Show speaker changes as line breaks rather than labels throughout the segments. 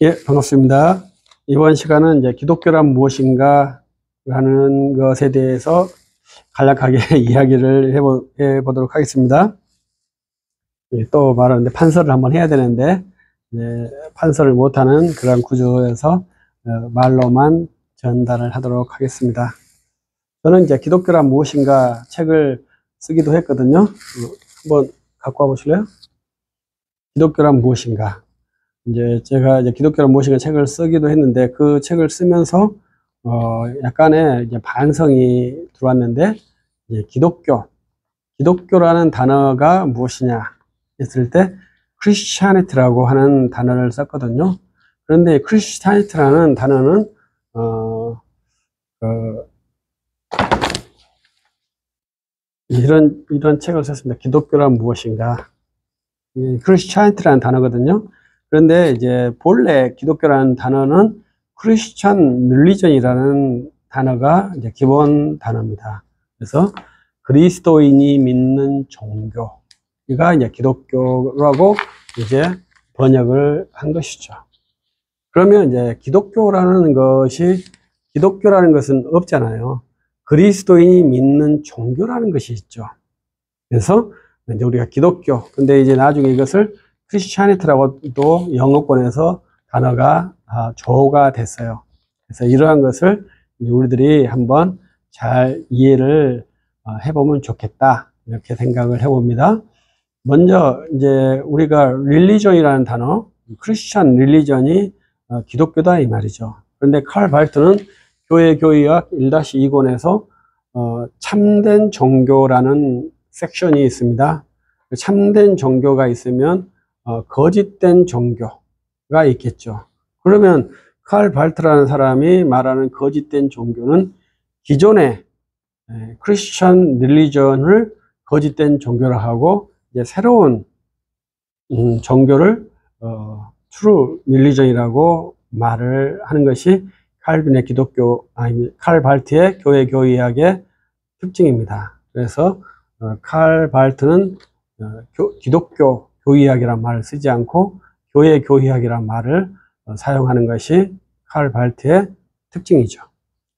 예, 반갑습니다. 이번 시간은 이제 기독교란 무엇인가 라는 것에 대해서 간략하게 이야기를 해보도록 하겠습니다. 예, 또 말하는데 판서를 한번 해야 되는데, 판서를 못하는 그런 구조에서 말로만 전달을 하도록 하겠습니다. 저는 이제 기독교란 무엇인가 책을 쓰기도 했거든요. 한번 갖고 와 보실래요? 기독교란 무엇인가. 제가 기독교란 무엇인가 책을 쓰기도 했는데, 그 책을 쓰면서, 약간의 이제 반성이 들어왔는데, 기독교라는 단어가 무엇이냐 했을 때, 크리스티아니티라고 하는 단어를 썼거든요. 그런데 크리스티아니티라는 단어는, 이런 책을 썼습니다. 기독교란 무엇인가. 크리스티아니티라는 단어거든요. 그런데 이제 본래 기독교라는 단어는 크리스천 릴리전이라는 단어가 이제 기본 단어입니다. 그래서 그리스도인이 믿는 종교가 이제 기독교라고 이제 번역을 한 것이죠. 그러면 이제 기독교라는 것은 없잖아요. 그리스도인이 믿는 종교라는 것이 있죠. 그래서 이제 우리가 기독교, 근데 이제 나중에 이것을 크리스티아니티라고도 영어권에서 단어가 조어가 됐어요. 그래서 이러한 것을 우리들이 한번 잘 이해를 해보면 좋겠다, 이렇게 생각을 해봅니다. 먼저 이제 우리가 릴리전이라는 단어, 크리스천 릴리전이 기독교다 이 말이죠. 그런데 칼 발트는 교회학 1-2권에서 참된 종교라는 섹션이 있습니다. 참된 종교가 있으면 거짓된 종교가 있겠죠. 그러면 칼 발트라는 사람이 말하는 거짓된 종교는 기존의 크리스천 릴리전을 거짓된 종교라 하고, 이제 새로운 종교를 트루 릴리전이라고 말을 하는 것이 칼빈의 칼 발트의 교회학의 특징입니다. 그래서 칼 발트는 기독교 교의학이라는 말을 쓰지 않고 교회 교의학이라는 말을 사용하는 것이 칼 발트의 특징이죠.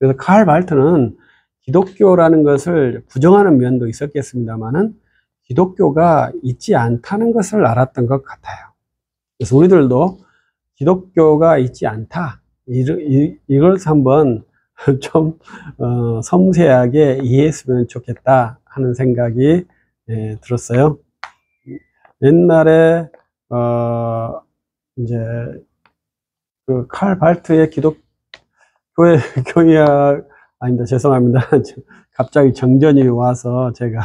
그래서 칼 발트는 기독교라는 것을 부정하는 면도 있었겠습니다만은 기독교가 있지 않다는 것을 알았던 것 같아요. 그래서 우리들도 기독교가 있지 않다, 이걸 한번 좀 섬세하게 이해했으면 좋겠다 하는 생각이 들었어요. 옛날에 이제 그 칼 발트의 교회학 아닙니다. 죄송합니다. 갑자기 정전이 와서 제가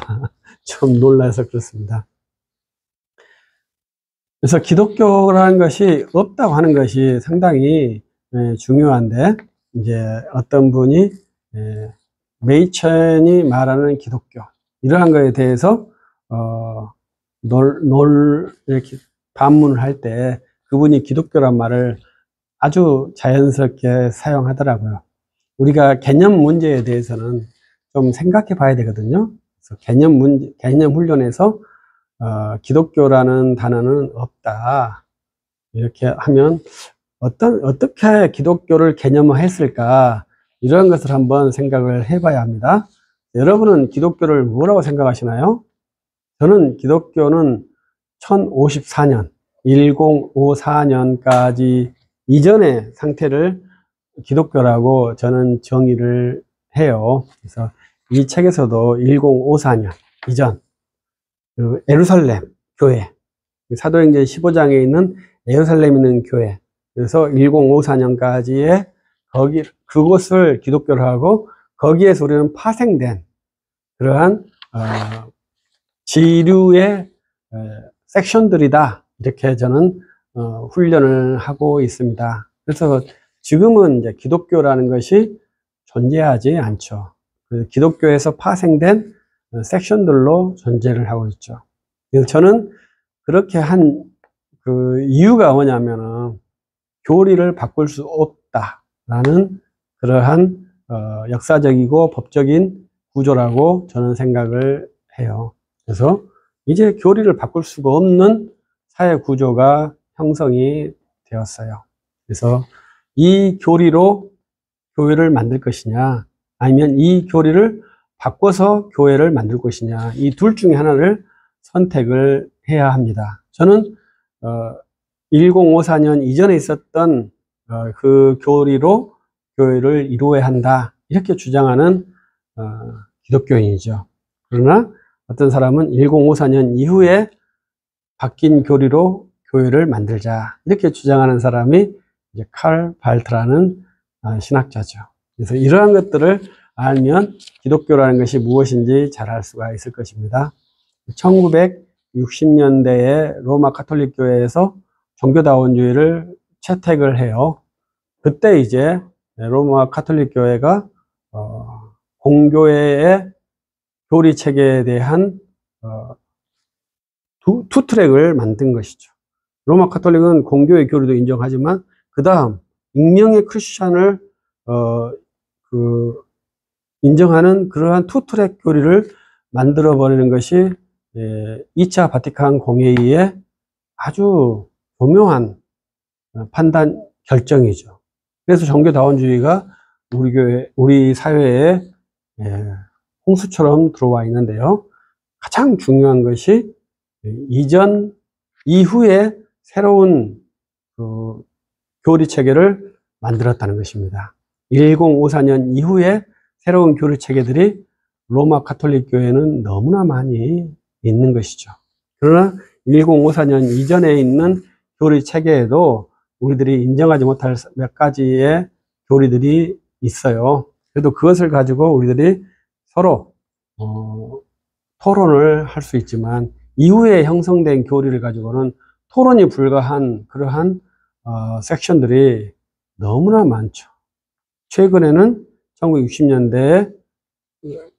좀 놀라서 그렇습니다. 그래서 기독교라는 것이 없다고 하는 것이 상당히 중요한데, 이제 어떤 분이 메이천이 말하는 기독교, 이러한 거에 대해서 이렇게 반문을 할 때 그분이 기독교란 말을 아주 자연스럽게 사용하더라고요. 우리가 개념 문제에 대해서는 좀 생각해 봐야 되거든요. 그래서 개념 훈련에서 기독교라는 단어는 없다, 이렇게 하면 어떻게 기독교를 개념화했을까, 이런 것을 한번 생각을 해봐야 합니다. 여러분은 기독교를 뭐라고 생각하시나요? 저는 기독교는 1054년까지 이전의 상태를 기독교라고 저는 정의를 해요. 그래서 이 책에서도 1054년 이전, 예루살렘 교회, 사도행전 15장에 있는 예루살렘에 있는 교회, 그래서 1054년까지의 그곳을 기독교로 하고, 거기에서 우리는 파생된 그러한 지류의 섹션들이다, 이렇게 저는 훈련을 하고 있습니다. 그래서 지금은 이제 기독교라는 것이 존재하지 않죠. 기독교에서 파생된 섹션들로 존재를 하고 있죠. 그래서 저는 그렇게 한 그 이유가 뭐냐면은 교리를 바꿀 수 없다라는 그러한 역사적이고 법적인 구조라고 저는 생각을 해요. 그래서 이제 교리를 바꿀 수가 없는 사회 구조가 형성이 되었어요. 그래서 이 교리로 교회를 만들 것이냐, 아니면 이 교리를 바꿔서 교회를 만들 것이냐, 이 둘 중에 하나를 선택을 해야 합니다. 저는 1054년 이전에 있었던 그 교리로 교회를 이루어야 한다, 이렇게 주장하는 기독교인이죠. 그러나 어떤 사람은 1054년 이후에 바뀐 교리로 교회를 만들자, 이렇게 주장하는 사람이 이제 칼 발트라는 신학자죠. 그래서 이러한 것들을 알면 기독교라는 것이 무엇인지 잘 알 수가 있을 것입니다. 1960년대에 로마 가톨릭 교회에서 종교다원주의를 채택을 해요. 그때 이제 로마 가톨릭 교회가 공교회의 교리 체계에 대한 투 트랙을 만든 것이죠. 로마 가톨릭은 공교회 교리도 인정하지만 그 다음 익명의 크리스찬을 인정하는 그러한 투 트랙 교리를 만들어 버리는 것이 2차 바티칸 공회의의 아주 교묘한 판단 결정이죠. 그래서 종교다원주의가 우리 사회에 홍수처럼 들어와 있는데요. 가장 중요한 것이 이후에 새로운 교리 체계를 만들었다는 것입니다. 1054년 이후에 새로운 교리 체계들이 로마 가톨릭 교회는 너무나 많이 있는 것이죠. 그러나 1054년 이전에 있는 교리 체계에도 우리들이 인정하지 못할 몇 가지의 교리들이 있어요. 그래도 그것을 가지고 우리들이 서로 토론을 할 수 있지만 이후에 형성된 교리를 가지고는 토론이 불가한 그러한 섹션들이 너무나 많죠. 최근에는 1960년대에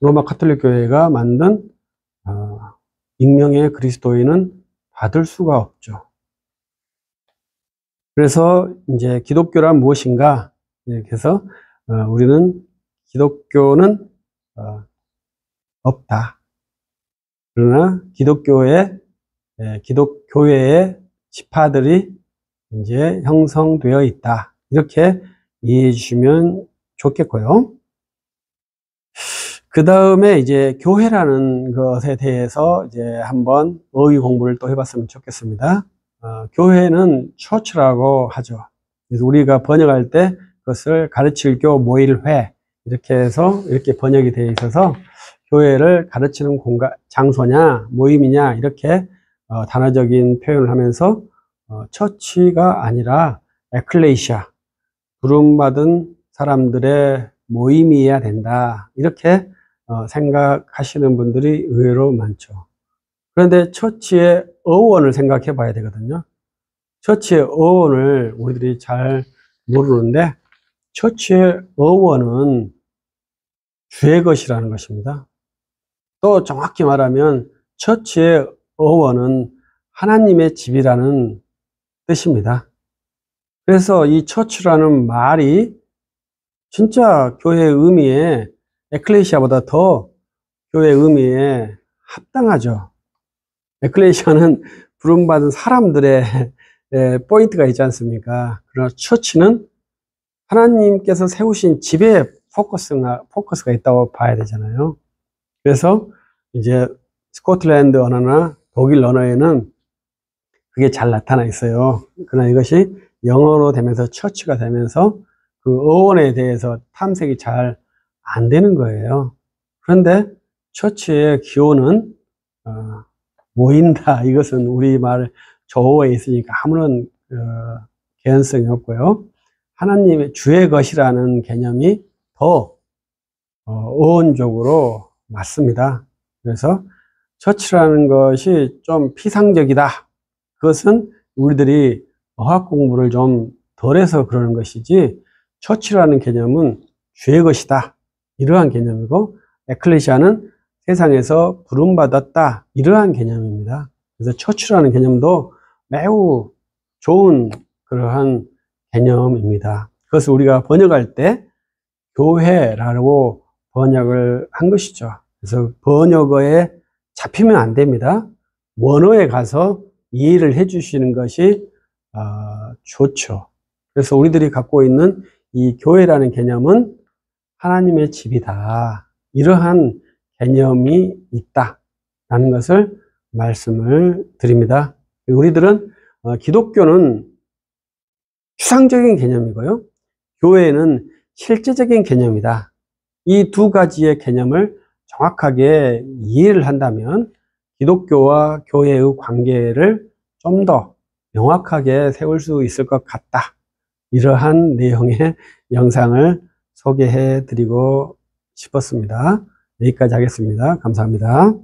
로마 가톨릭 교회가 만든 익명의 그리스도인은 받을 수가 없죠. 그래서 이제 기독교란 무엇인가? 그래서 우리는 기독교는 없다. 그러나 기독교회의 지파들이 이제 형성되어 있다. 이렇게 이해해 주시면 좋겠고요. 그 다음에 이제 교회라는 것에 대해서 이제 한번 어휘 공부를 또 해봤으면 좋겠습니다. 교회는 처치라고 하죠. 그래서 우리가 번역할 때 그것을 가르칠 교 모일회 이렇게 해서 이렇게 번역이 되어 있어서 교회를 가르치는 장소냐 모임이냐 이렇게 단어적인 표현을 하면서 처치가 아니라 에클레시아, 부름받은 사람들의 모임이어야 된다, 이렇게 생각하시는 분들이 의외로 많죠. 그런데 처치의 어원을 생각해 봐야 되거든요. 처치의 어원을 우리들이 잘 모르는데 처치의 어원은 주의 것이라는 것입니다. 또 정확히 말하면 처치의 어원은 하나님의 집이라는 뜻입니다. 그래서 이 처치라는 말이 진짜 교회의 의미에 에클레시아보다 더 교회의 의미에 합당하죠. 에클레시아는 부름받은 사람들의 포인트가 있지 않습니까? 그러나 처치는 하나님께서 세우신 집에 포커스가 있다고 봐야 되잖아요. 그래서 이제 스코틀랜드 언어나 독일 언어에는 그게 잘 나타나 있어요. 그러나 이것이 영어로 되면서 처치가 되면서 그 어원에 대해서 탐색이 잘 안 되는 거예요. 그런데 처치의 기호는 모인다. 이것은 우리말 조어에 있으니까 아무런 개연성이 없고요. 하나님의 주의 것이라는 개념이 더 어원적으로 맞습니다. 그래서 처치라는 것이 좀 피상적이다. 그것은 우리들이 어학 공부를 좀 덜해서 그러는 것이지 처치라는 개념은 주의 것이다. 이러한 개념이고 에클레시아는 세상에서 부름받았다. 이러한 개념입니다. 그래서 처치라는 개념도 매우 좋은 그러한 개념입니다. 그것을 우리가 번역할 때 교회라고 번역을 한 것이죠. 그래서 번역어에 잡히면 안 됩니다. 원어에 가서 이해를 해 주시는 것이 좋죠. 그래서 우리들이 갖고 있는 이 교회라는 개념은 하나님의 집이다. 이러한 개념이 있다라는 것을 말씀을 드립니다. 우리들은 기독교는 추상적인 개념이고요. 교회는 실제적인 개념이다. 이 두 가지의 개념을 정확하게 이해를 한다면 기독교와 교회의 관계를 좀 더 명확하게 세울 수 있을 것 같다. 이러한 내용의 영상을 소개해 드리고 싶었습니다. 여기까지 하겠습니다. 감사합니다.